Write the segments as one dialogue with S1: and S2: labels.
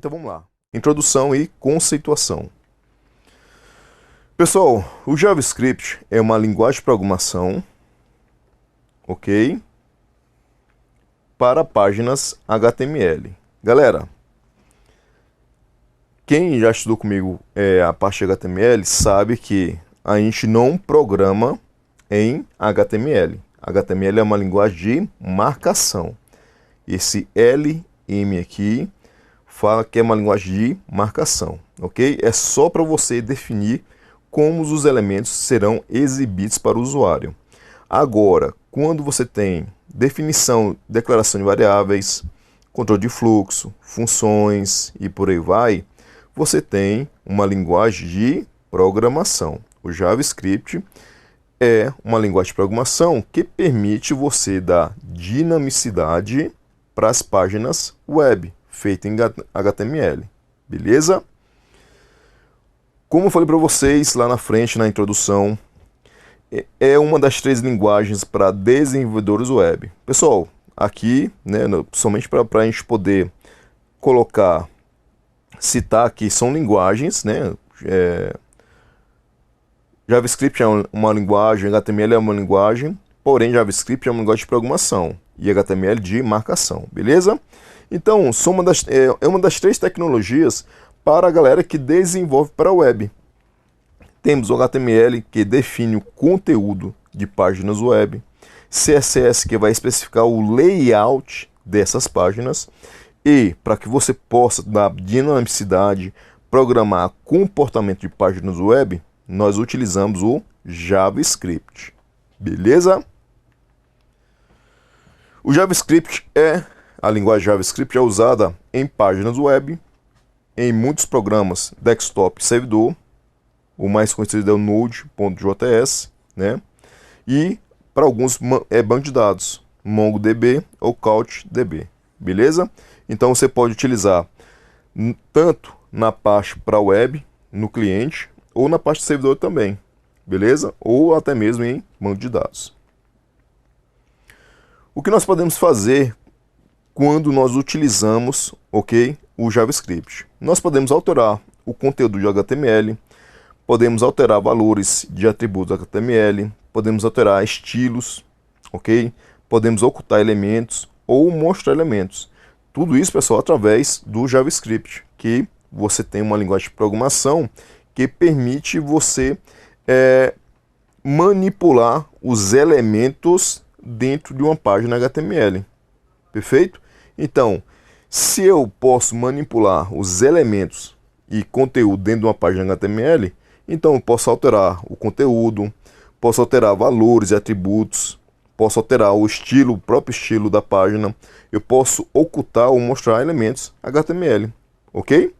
S1: Então vamos lá. Introdução e conceituação. Pessoal, o JavaScript é uma linguagem de programação, ok? Para páginas HTML. Galera, quem já estudou comigo a parte de HTML sabe que a gente não programa em HTML. HTML é uma linguagem de marcação. Esse LM aqui fala que é uma linguagem de marcação, ok? É só para você definir como os elementos serão exibidos para o usuário. Agora, quando você tem definição, declaração de variáveis, controle de fluxo, funções e por aí vai, você tem uma linguagem de programação. O JavaScript é uma linguagem de programação que permite você dar dinamicidade para as páginas web feitas em HTML, beleza? Como eu falei para vocês lá na frente, na introdução, é uma das 3 linguagens para desenvolvedores web. Pessoal, aqui, né, somente para a gente poder citar aqui, são linguagens, né? JavaScript é uma linguagem, HTML é uma linguagem, porém JavaScript é uma linguagem de programação e HTML de marcação, beleza? Então, é uma das 3 tecnologias para a galera que desenvolve para a web. Temos o HTML, que define o conteúdo de páginas web, CSS, que vai especificar o layout dessas páginas, e para que você possa dar dinamicidade, programar comportamento de páginas web, nós utilizamos o JavaScript, beleza? O JavaScript a linguagem JavaScript é usada em páginas web, em muitos programas desktop e servidor. O mais conhecido é o Node.js, né? E para alguns é banco de dados, MongoDB ou CouchDB, beleza? Então você pode utilizar tanto na parte para web, no cliente, ou na parte de servidor também, beleza? Ou até mesmo em banco de dados. O que nós podemos fazer quando nós utilizamos, ok, o JavaScript? Nós podemos alterar o conteúdo de HTML, podemos alterar valores de atributos HTML, podemos alterar estilos, ok? Podemos ocultar elementos ou mostrar elementos. Tudo isso, pessoal, através do JavaScript, que você tem uma linguagem de programação que permite você manipular os elementos dentro de uma página HTML. Perfeito? Então, se eu posso manipular os elementos e conteúdo dentro de uma página HTML, então eu posso alterar o conteúdo, posso alterar valores e atributos, posso alterar o estilo, o próprio estilo da página, eu posso ocultar ou mostrar elementos HTML, ok?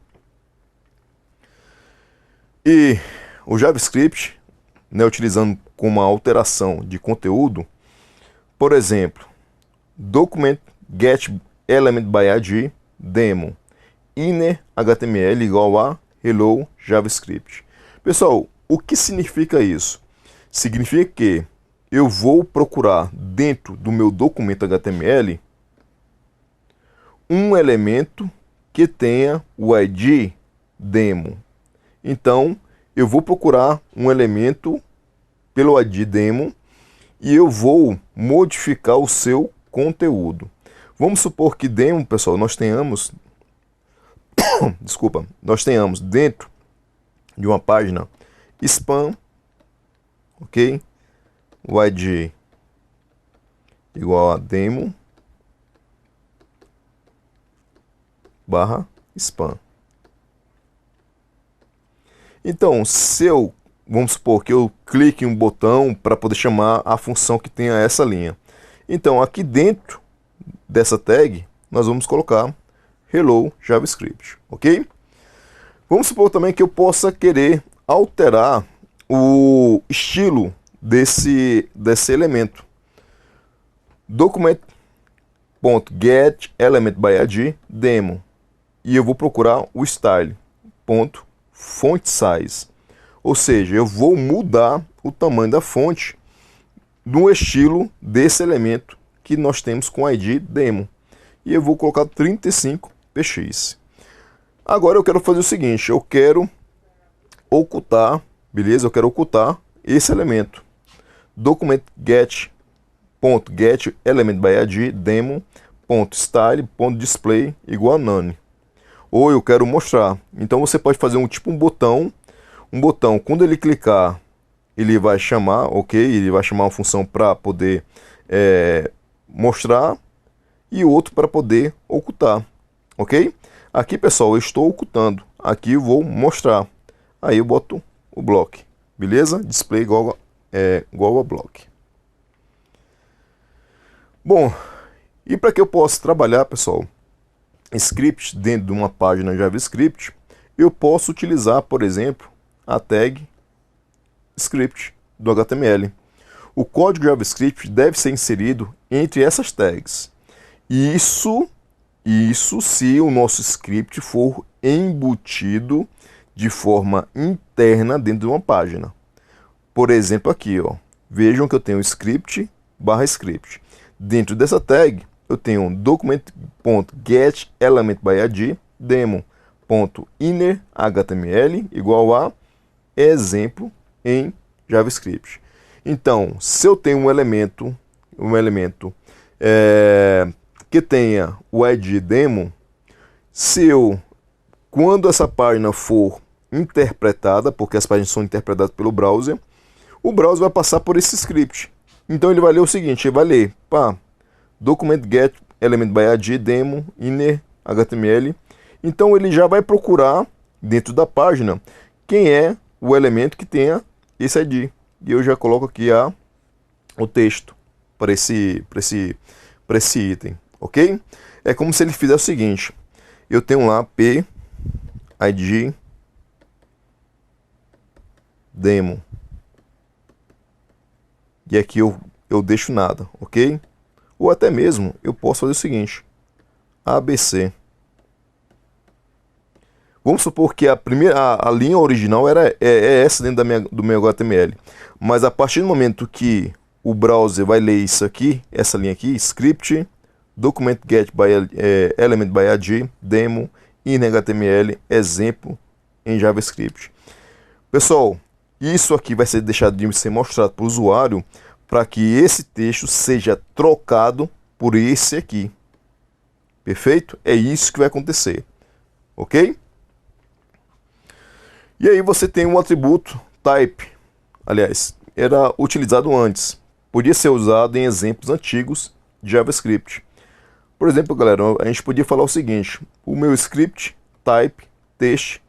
S1: E o JavaScript, né, utilizando como uma alteração de conteúdo, por exemplo, document get element by id demo inner HTML igual a hello JavaScript. Pessoal, o que significa isso? Significa que eu vou procurar dentro do meu documento HTML um elemento que tenha o ID demo. Então, eu vou procurar um elemento pelo ID demo e eu vou modificar o seu conteúdo. Vamos supor que demo, pessoal, nós tenhamos dentro de uma página spam, ok? O ID igual a demo barra spam. Então, vamos supor que eu clique em um botão para poder chamar a função que tenha essa linha. Então, aqui dentro dessa tag, nós vamos colocar hello JavaScript, ok? Vamos supor também que eu possa querer alterar o estilo desse elemento. Document.get element by id demo. E eu vou procurar o style. Font size. Ou seja, eu vou mudar o tamanho da fonte no estilo desse elemento que nós temos com ID demo. E eu vou colocar 35 px. Agora eu quero fazer o seguinte, eu quero ocultar, beleza? Eu quero ocultar esse elemento. Document get element by id demo.style.display igual a none. Ou eu quero mostrar. Então você pode fazer um botão, quando ele clicar, ele vai chamar, ok? Ele vai chamar uma função para poder mostrar e outro para poder ocultar, ok? Aqui, pessoal, eu estou ocultando. Aqui eu vou mostrar. Aí eu boto o block, beleza? Display igual a block. Bom, e para que eu possa trabalhar, pessoal, script dentro de uma página JavaScript, eu posso utilizar, por exemplo, a tag script do HTML. O código JavaScript deve ser inserido entre essas tags. Isso se o nosso script for embutido de forma interna dentro de uma página. Por exemplo, aqui, ó, vejam que eu tenho script / script. Dentro dessa tag, eu tenho document.getElementById demo.innerHTML igual a exemplo em JavaScript. Então, se eu tenho um elemento que tenha o id demo, quando essa página for interpretada, porque as páginas são interpretadas pelo browser, o browser vai passar por esse script. Então ele vai ler o seguinte, ele vai ler document get element by id demo inner html. Então ele já vai procurar dentro da página quem é o elemento que tenha esse id. E eu já coloco aqui o texto para esse item, ok? É como se ele fizesse o seguinte, eu tenho lá p id demo. E aqui eu deixo nada, ok? Ou até mesmo eu posso fazer o seguinte, ABC. Vamos supor que a linha original é essa dentro do meu HTML. Mas a partir do momento que o browser vai ler isso aqui, essa linha aqui, script, document get element by id, demo, in HTML, exemplo em JavaScript. Pessoal, isso aqui vai ser deixado de ser mostrado para o usuário para que esse texto seja trocado por esse aqui. Perfeito? É isso que vai acontecer. Ok? E aí você tem um atributo type. Aliás, era utilizado antes. Podia ser usado em exemplos antigos de JavaScript. Por exemplo, galera, a gente podia falar o seguinte. O meu script type text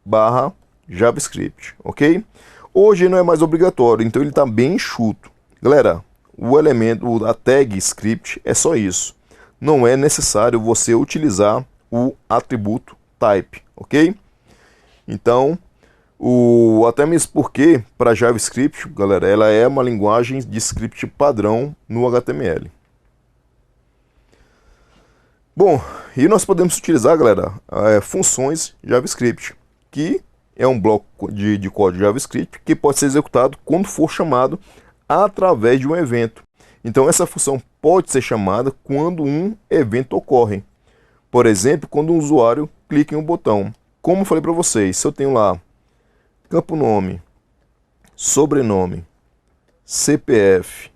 S1: / JavaScript, ok? Hoje não é mais obrigatório, então ele está bem enxuto. Galera, a tag script é só isso. Não é necessário você utilizar o atributo type, ok? Então, até mesmo porque para JavaScript, galera, ela é uma linguagem de script padrão no HTML. Bom, e nós podemos utilizar, galera, funções JavaScript, que é um bloco de código JavaScript que pode ser executado quando for chamado através de um evento. Então essa função pode ser chamada quando um evento ocorre. Por exemplo, quando um usuário clica em um botão. Como eu falei para vocês, se eu tenho lá campo nome, sobrenome, CPF,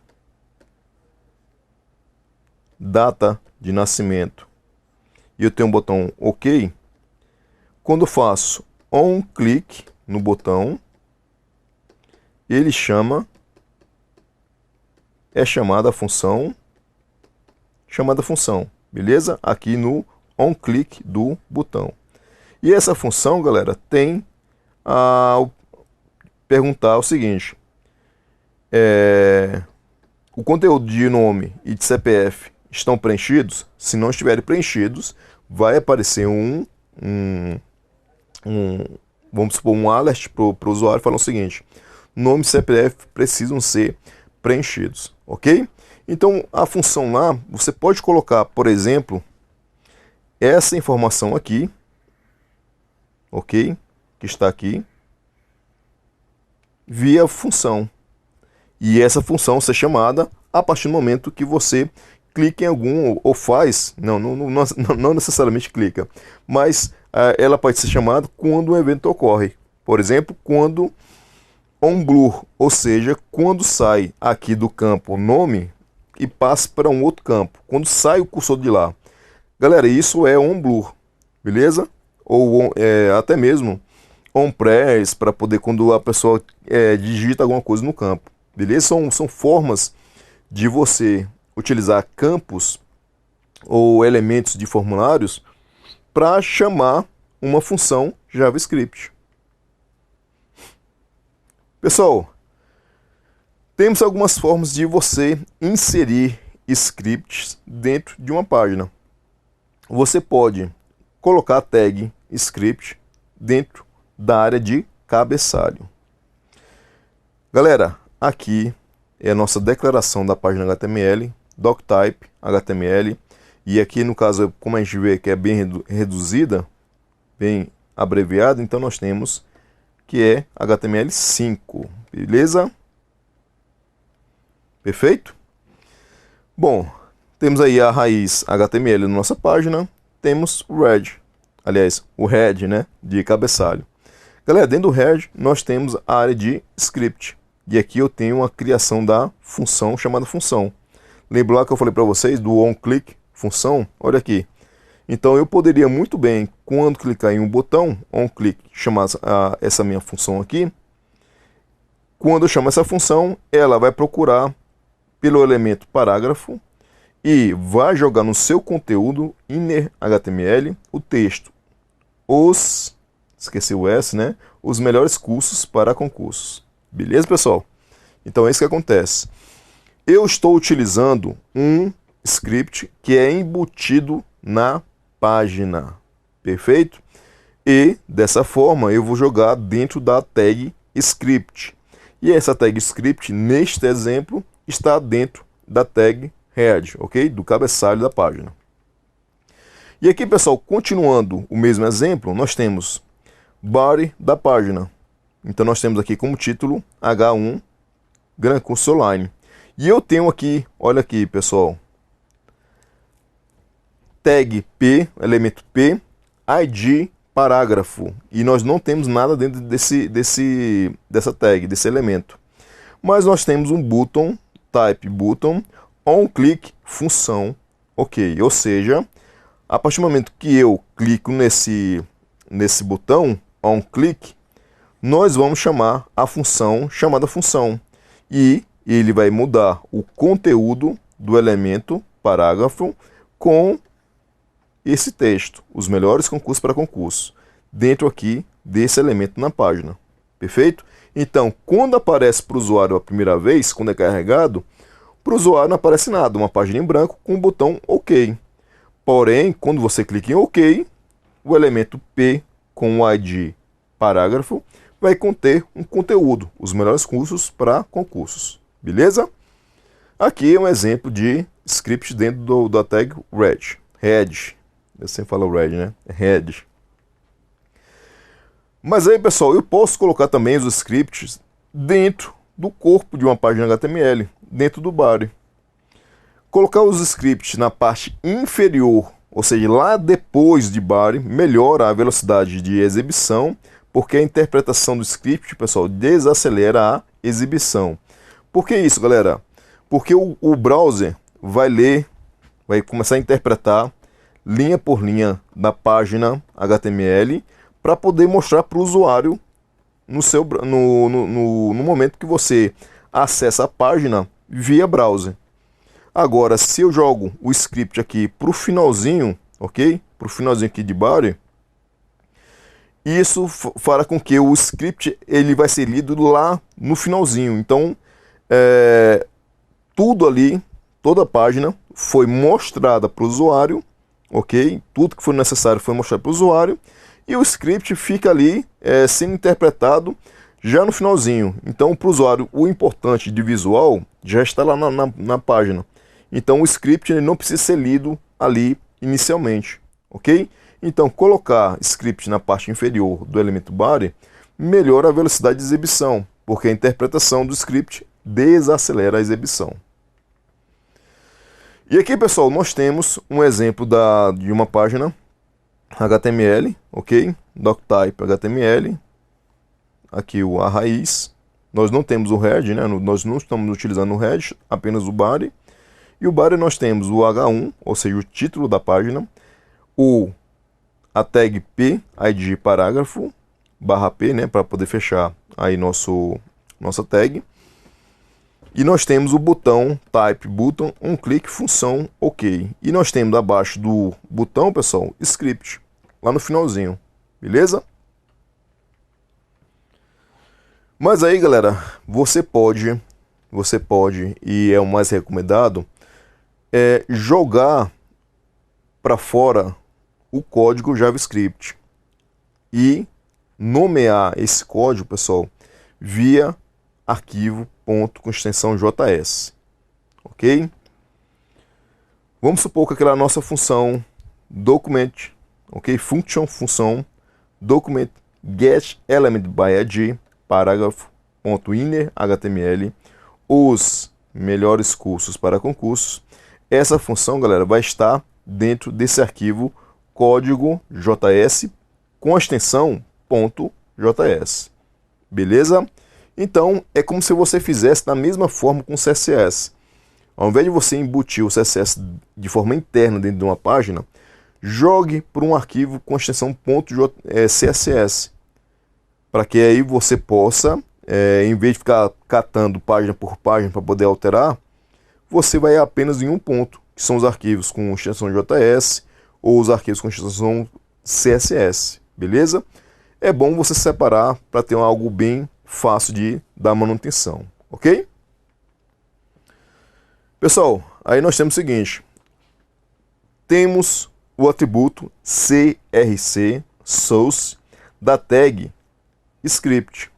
S1: data de nascimento, e eu tenho um botão OK, quando eu faço click no botão, ele é chamada a função, beleza? Aqui no onClick do botão. E essa função, galera, tem a perguntar o seguinte, o conteúdo de nome e de CPF estão preenchidos? Se não estiverem preenchidos, vai aparecer vamos supor, um alert para o usuário falando o seguinte, nome e CPF precisam ser preenchidos, ok? Então a função lá, você pode colocar, por exemplo, essa informação aqui, ok? Que está aqui, via função. E essa função ser chamada a partir do momento que você clica em algum, ou faz, não necessariamente clica, mas ela pode ser chamada quando um evento ocorre. Por exemplo, quando on blur, ou seja, quando sai aqui do campo nome e passa para um outro campo, quando sai o cursor de lá. Galera, isso é on blur, beleza? Ou até mesmo on press, para poder quando a pessoa digita alguma coisa no campo, beleza? São formas de você utilizar campos ou elementos de formulários para chamar uma função JavaScript. Pessoal, temos algumas formas de você inserir scripts dentro de uma página. Você pode colocar a tag script dentro da área de cabeçalho. Galera, aqui é a nossa declaração da página HTML, doctype HTML, e aqui no caso, como a gente vê que é bem reduzida, bem abreviada, então nós temos que é HTML5, beleza? Perfeito? Bom, temos aí a raiz HTML na nossa página, temos o head, aliás, o head, né, de cabeçalho. Galera, dentro do head nós temos a área de script, e aqui eu tenho a criação da função chamada função. Lembra lá que eu falei para vocês do onClick função? Olha aqui. Então eu poderia muito bem, quando clicar em um botão, onClick, chamar essa minha função aqui. Quando eu chamo essa função, ela vai procurar pelo elemento parágrafo e vai jogar no seu conteúdo inner HTML o texto. Esqueci o S, né? Os melhores cursos para concursos. Beleza, pessoal? Então é isso que acontece. Eu estou utilizando um script que é embutido na página. Perfeito? E dessa forma eu vou jogar dentro da tag script. E essa tag script, neste exemplo, está dentro da tag head, ok? Do cabeçalho da página. E aqui, pessoal, continuando o mesmo exemplo, nós temos body da página. Então nós temos aqui como título H1 Gran Curso Online. E eu tenho aqui, olha aqui, pessoal, tag P, elemento P, ID parágrafo. E nós não temos nada dentro dessa tag, desse elemento. Mas nós temos um button, type button, onClick função, ok. Ou seja, a partir do momento que eu clico nesse botão, onClick, nós vamos chamar a função chamada função. E ele vai mudar o conteúdo do elemento parágrafo com esse texto, os melhores concursos para concurso, dentro aqui desse elemento na página. Perfeito? Então, quando aparece para o usuário a primeira vez, quando é carregado, para o usuário não aparece nada, uma página em branco com o botão OK. Porém, quando você clica em OK, o elemento P com o ID parágrafo vai conter um conteúdo, os melhores cursos para concursos. Beleza? Aqui é um exemplo de script dentro da tag head. Eu sempre falo red, né? Head. Mas aí, pessoal, eu posso colocar também os scripts dentro do corpo de uma página HTML, dentro do body. Colocar os scripts na parte inferior, ou seja, lá depois de body, melhora a velocidade de exibição, porque a interpretação do script, pessoal, desacelera a exibição. Por que isso, galera? Porque o browser vai ler, vai começar a interpretar linha por linha da página HTML para poder mostrar para o usuário no momento que você acessa a página via browser. Agora, se eu jogo o script aqui para o finalzinho, ok? Para o finalzinho aqui de body, isso fará com que o script ele vai ser lido lá no finalzinho. Então, tudo ali, toda a página foi mostrada para o usuário, ok? Tudo que foi necessário foi mostrado para o usuário e o script fica ali sendo interpretado já no finalzinho. Então, para o usuário, o importante de visual já está lá na página. Então, o script ele não precisa ser lido ali inicialmente, ok? Então, colocar script na parte inferior do elemento body melhora a velocidade de exibição, porque a interpretação do script desacelera a exibição. E aqui, pessoal, nós temos um exemplo de uma página HTML, ok? Doctype HTML, aqui a raiz. Nós não temos o head, né? Nós não estamos utilizando o head, apenas o body. E o body nós temos o H1, ou seja, o título da página, a tag P, ID parágrafo, barra P, né, para poder fechar aí nossa tag. E nós temos o botão type button, um clique, função OK. E nós temos abaixo do botão, pessoal, script, lá no finalzinho, beleza? Mas aí, galera, você pode, e é o mais recomendado, jogar para fora o código JavaScript e nomear esse código, pessoal, via arquivo ponto com extensão JS, ok? Vamos supor que aquela nossa função document, ok? Função document get element by id parágrafo.inner HTML, os melhores cursos para concursos. Essa função, galera, vai estar dentro desse arquivo código JS com a extensão .js, beleza? Então, é como se você fizesse da mesma forma com o CSS. Ao invés de você embutir o CSS de forma interna dentro de uma página, jogue para um arquivo com a extensão .css, para que aí você possa, em vez de ficar catando página por página para poder alterar, você vai apenas em um ponto, que são os arquivos com extensão JS ou os arquivos com extensão CSS, beleza? É bom você separar para ter algo bem fácil de dar manutenção, ok? Pessoal, aí nós temos o seguinte, temos o atributo CRC, source, da tag script.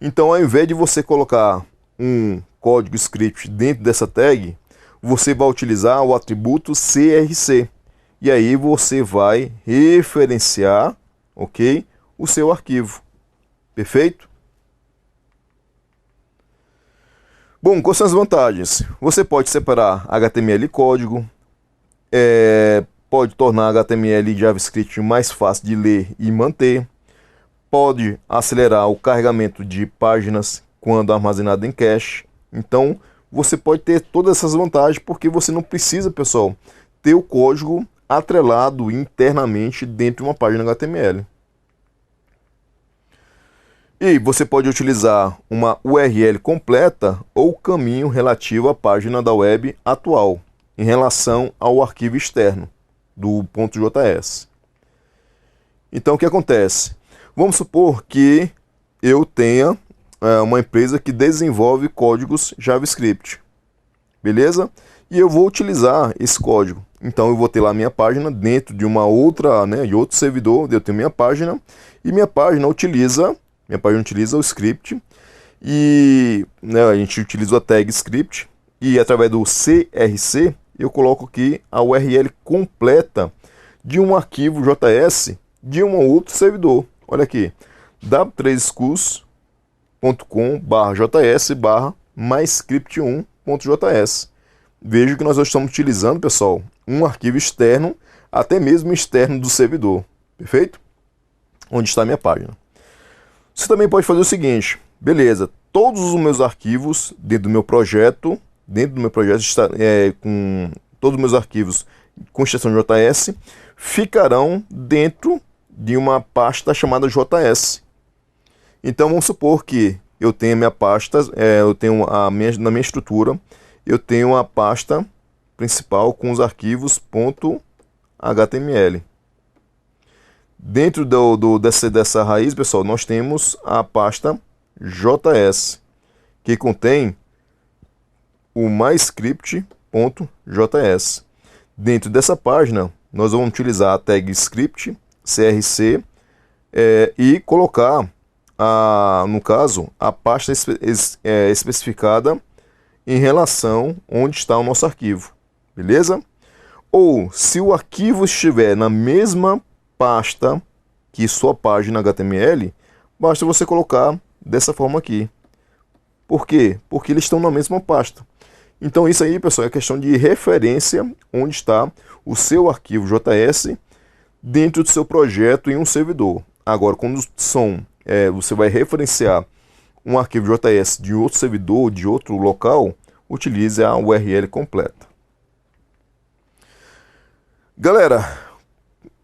S1: Então, ao invés de você colocar um código script dentro dessa tag, você vai utilizar o atributo CRC. E aí você vai referenciar, ok, o seu arquivo. Perfeito? Bom, quais são as vantagens? Você pode separar HTML e código, pode tornar HTML e JavaScript mais fácil de ler e manter, pode acelerar o carregamento de páginas quando armazenado em cache. Então, você pode ter todas essas vantagens porque você não precisa, pessoal, ter o código atrelado internamente dentro de uma página HTML. E você pode utilizar uma URL completa ou caminho relativo à página da web atual, em relação ao arquivo externo do .js. Então, o que acontece? Vamos supor que eu tenha uma empresa que desenvolve códigos JavaScript, beleza? E eu vou utilizar esse código. Então, eu vou ter lá minha página dentro de uma outra, de outro servidor. Eu tenho minha página e minha página utiliza o script e a gente utiliza a tag script e através do CRC eu coloco aqui a URL completa de um arquivo JS de um outro servidor. Olha aqui, w3schools.com/js/myscript1.js. Veja que nós estamos utilizando, pessoal, um arquivo externo, até mesmo externo do servidor. Perfeito? Onde está a minha página. Você também pode fazer o seguinte, beleza, todos os meus arquivos dentro do meu projeto está, com todos os meus arquivos com extensão JS, ficarão dentro de uma pasta chamada JS. Então vamos supor que eu tenho a minha pasta, na minha estrutura, eu tenho a pasta principal com os arquivos .html. Dentro dessa raiz, pessoal, nós temos a pasta JS, que contém o myscript.js. Dentro dessa página, nós vamos utilizar a tag script, CRC, e colocar, no caso, a pasta especificada em relação onde está o nosso arquivo, beleza? Ou, se o arquivo estiver na mesma pasta que sua página HTML, basta você colocar dessa forma aqui. Por quê? Porque eles estão na mesma pasta. Então isso aí, pessoal, é questão de referência onde está o seu arquivo JS dentro do seu projeto em um servidor. Agora, quando você vai referenciar um arquivo JS de outro servidor, de outro local, utilize a URL completa. Galera,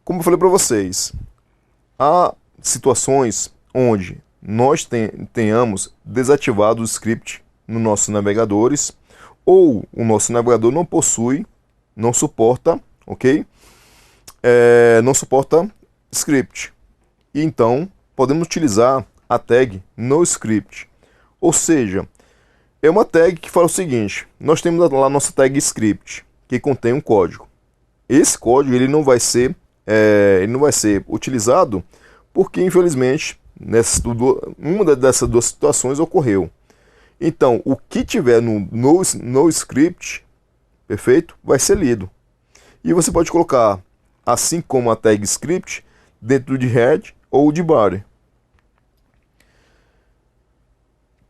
S1: como eu falei para vocês, há situações onde nós tenhamos desativado o script nos nossos navegadores, ou o nosso navegador não possui, não suporta, ok? Não suporta script. E então, podemos utilizar a tag NoScript. Ou seja, é uma tag que fala o seguinte: nós temos lá a nossa tag script, que contém um código. Esse código ele não vai ser utilizado porque, infelizmente, uma dessas duas situações ocorreu. Então, o que tiver no script, perfeito, vai ser lido. E você pode colocar, assim como a tag script, dentro de head ou de body.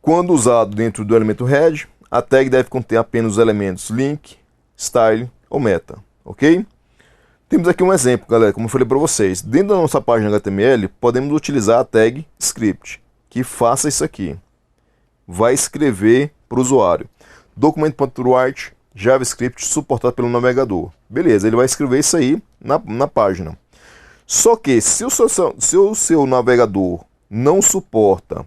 S1: Quando usado dentro do elemento head, a tag deve conter apenas os elementos link, style ou meta, ok? Temos aqui um exemplo, galera, como eu falei para vocês. Dentro da nossa página HTML, podemos utilizar a tag script, que faça isso aqui. Vai escrever para o usuário: documento.write JavaScript suportado pelo navegador. Beleza, ele vai escrever isso aí na página. Só que se o seu navegador não suporta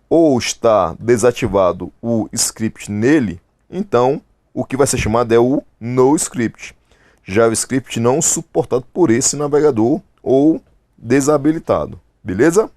S1: ou está desativado o script nele, então o que vai ser chamado é o NoScript. JavaScript não suportado por esse navegador ou desabilitado. Beleza?